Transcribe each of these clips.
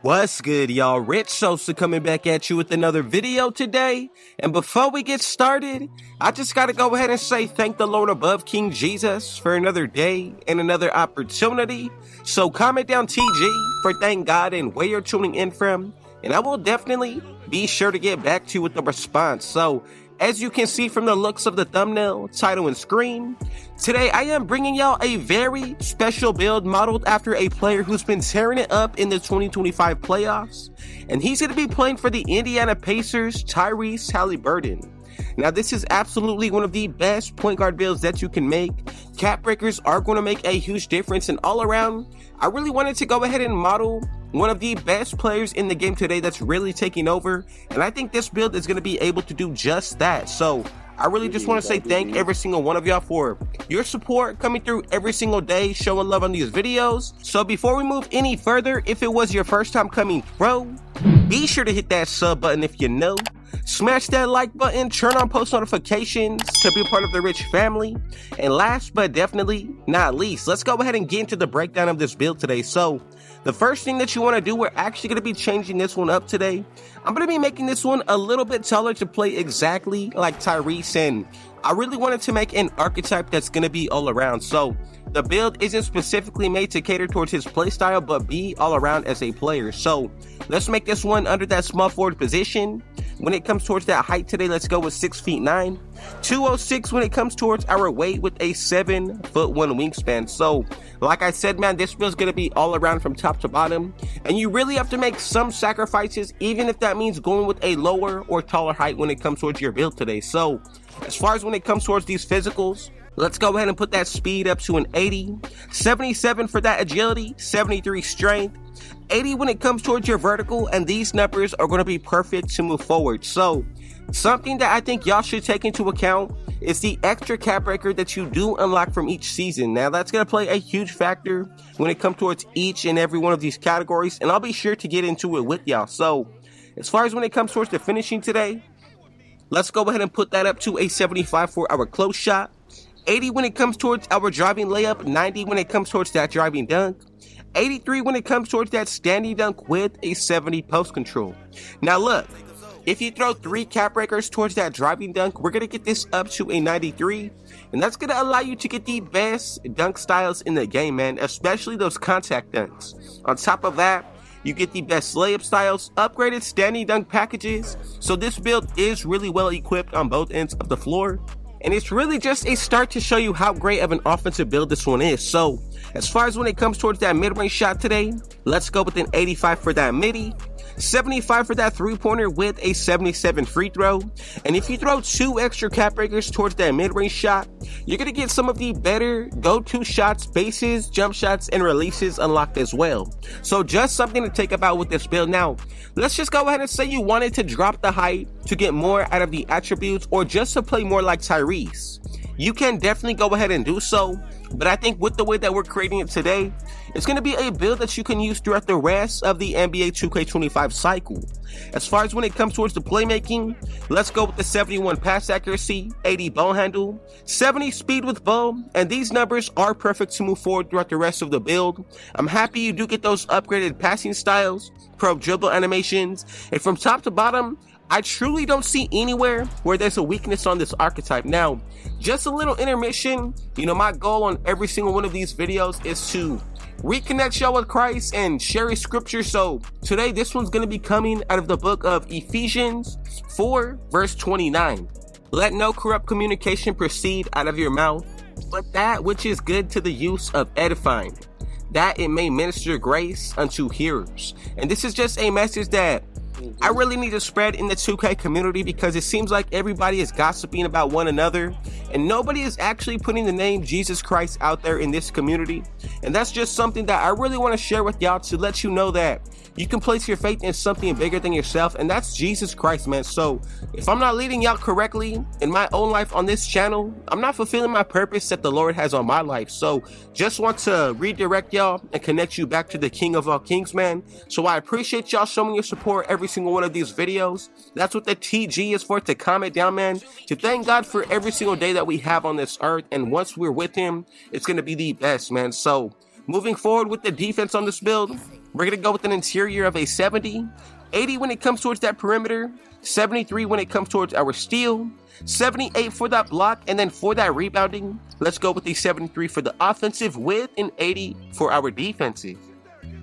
What's good, y'all? Rich Sosa coming back at you with another video today. And before we get started, I just gotta go ahead and say thank the Lord above, King Jesus, for another day and another opportunity. So comment down TG for thank God and where you're tuning in from, and I will definitely be sure to get back to you with the response. So as you can see from the looks of the thumbnail, title, and screen, today I am bringing y'all a very special build modeled after a player who's been tearing it up in the 2025 playoffs, and he's going to be playing for the Indiana Pacers, Tyrese Haliburton. Now this is absolutely one of the best point guard builds that you can make. Cap breakers are going to make a huge difference, and all around, I really wanted to go ahead and model one of the best players in the game today that's really taking over, and I think this build is going to be able to do just that. So I really just want to say thank every single one of y'all for your support coming through every single day, showing love on these videos. So before we move any further, if it was your first time coming through, be sure to hit that sub button if you know. Smash that like button, turn on post notifications to be a part of the Rich family. And last but definitely not least, let's go ahead and get into the breakdown of this build today. So the first thing that you want to do, we're actually going to be changing this one up today. I'm going to be making this one a little bit taller to play exactly like Tyrese, and I really wanted to make an archetype that's going to be all around. So the build isn't specifically made to cater towards his playstyle, but be all around as a player. So let's make this one under that small forward position. When it comes towards that height today, let's go with 6'9", 206 when it comes towards our weight with a 7'1" wingspan. So like I said, man, this build's going to be all around from top to bottom, and you really have to make some sacrifices, even if that means going with a lower or taller height when it comes towards your build today. So as far as when it comes towards these physicals, let's go ahead and put that speed up to an 80, 77 for that agility, 73 strength, 80 when it comes towards your vertical, and these numbers are going to be perfect to move forward. So something that I think y'all should take into account is the extra cap breaker that you do unlock from each season. Now that's going to play a huge factor when it comes towards each and every one of these categories, and I'll be sure to get into it with y'all. So as far as when it comes towards the finishing today, let's go ahead and put that up to a 75 for our close shot, 80 when it comes towards our driving layup, 90 when it comes towards that driving dunk, 83 when it comes towards that standing dunk with a 70 post control. Now look, if you throw 3 cap breakers towards that driving dunk, we're going to get this up to a 93, and that's going to allow you to get the best dunk styles in the game, man, especially those contact dunks. On top of that, you get the best layup styles, upgraded standing dunk packages, so this build is really well equipped on both ends of the floor. And it's really just a start to show you how great of an offensive build this one is. So as far as when it comes towards that mid-range shot today, let's go with an 85 for that Middy, 75 for that three-pointer with a 77 free throw. And if you throw 2 extra cap breakers towards that mid-range shot, you're going to get some of the better go-to shots, bases, jump shots, and releases unlocked as well. So just something to think about with this build. Now, let's just go ahead and say you wanted to drop the height to get more out of the attributes, or just to play more like Tyrese. You can definitely go ahead and do so, but I think with the way that we're creating it today, it's going to be a build that you can use throughout the rest of the NBA 2K25 cycle. As far as when it comes towards the playmaking, let's go with the 71 pass accuracy, 80 ball handle, 70 speed with ball, and these numbers are perfect to move forward throughout the rest of the build. I'm happy you do get those upgraded passing styles, pro dribble animations, and from top to bottom, I truly don't see anywhere where there's a weakness on this archetype. Now, just a little intermission, you know, my goal on every single one of these videos is to reconnect y'all with Christ and share his scripture. So today, this one's going to be coming out of the book of Ephesians 4, verse 29. Let no corrupt communication proceed out of your mouth, but that which is good to the use of edifying, that it may minister grace unto hearers. And this is just a message that I really need to spread in the 2K community, because it seems like everybody is gossiping about one another and nobody is actually putting the name Jesus Christ out there in this community. And that's just something that I really want to share with y'all, to let you know that you can place your faith in something bigger than yourself, and that's Jesus Christ, man. So if I'm not leading y'all correctly in my own life on this channel, I'm not fulfilling my purpose that the Lord has on my life. So just want to redirect y'all and connect you back to the King of all kings, man. So I appreciate y'all showing your support every single one of these videos. That's what the TG is for, to comment down, man, to thank God for every single day that we have on this earth. And once we're with him, it's going to be the best, man. So moving forward with the defense on this build, We're going to go with an interior of a 70, 80 when it comes towards that perimeter, 73 when it comes towards our steal, 78 for that block, and then for that rebounding, let's go with the 73 for the offensive with an 80 for our defensive.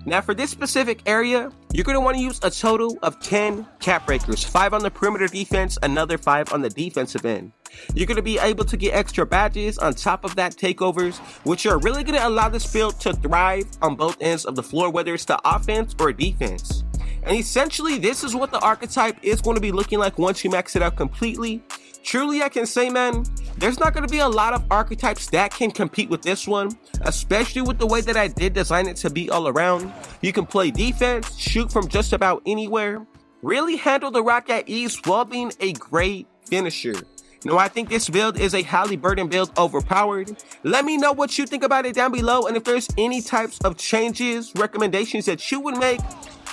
Now for this specific area, you're going to want to use a total of 10 cap breakers, 5 on the perimeter defense, another 5 on the defensive end. You're going to be able to get extra badges on top of that takeovers, which are really going to allow this build to thrive on both ends of the floor, whether it's the offense or defense. And essentially, this is what the archetype is going to be looking like once you max it out completely. Truly, I can say, man, there's not going to be a lot of archetypes that can compete with this one, especially with the way that I did design it to be all around. You can play defense, shoot from just about anywhere, really handle the rock at ease while being a great finisher. Now, I think this build is a Haliburton build overpowered. Let me know what you think about it down below, and if there's any types of changes, recommendations that you would make,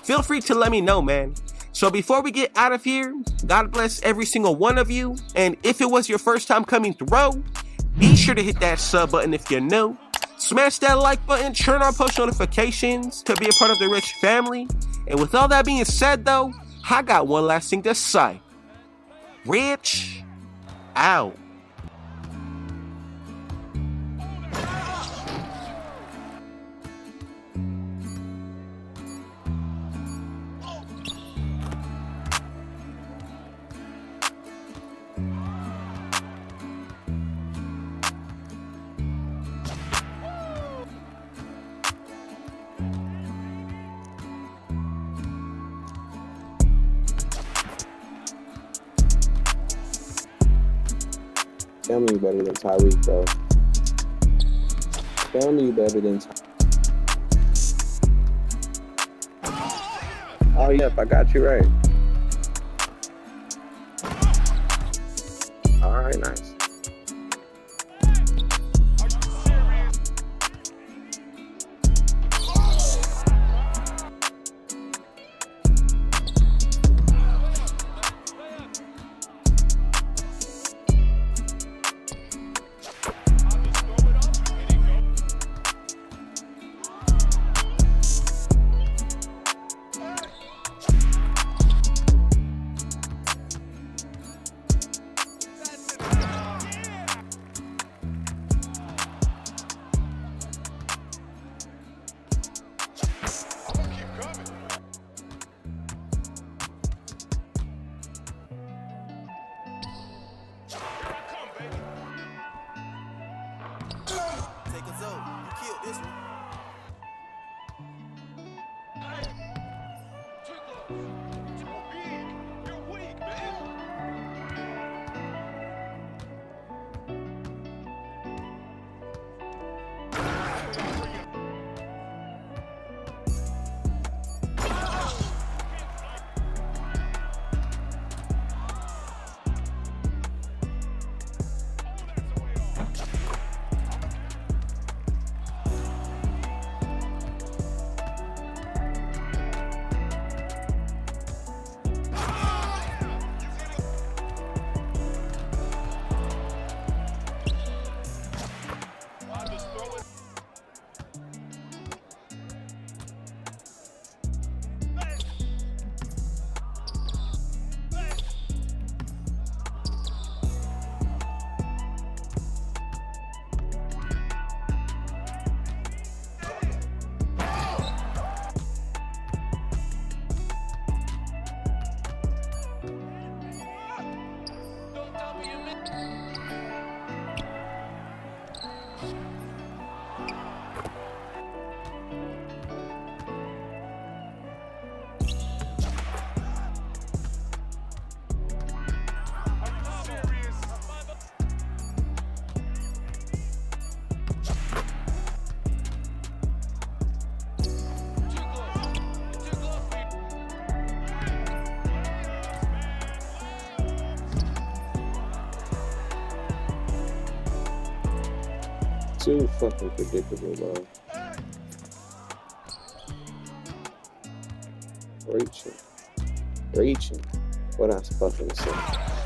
feel free to let me know, man. So before we get out of here, God bless every single one of you. And if it was your first time coming through, be sure to hit that sub button if you're new. Smash that like button, turn on post notifications to be a part of the Rich family. And with all that being said though, I got one last thing to say. Rich out. Tell me you better than Tyrese, bro. Tell me you better than Tyrese. Oh, yep, I got you right. All right, nice. Too fucking predictable, bro. Reaching. What I was fucking say.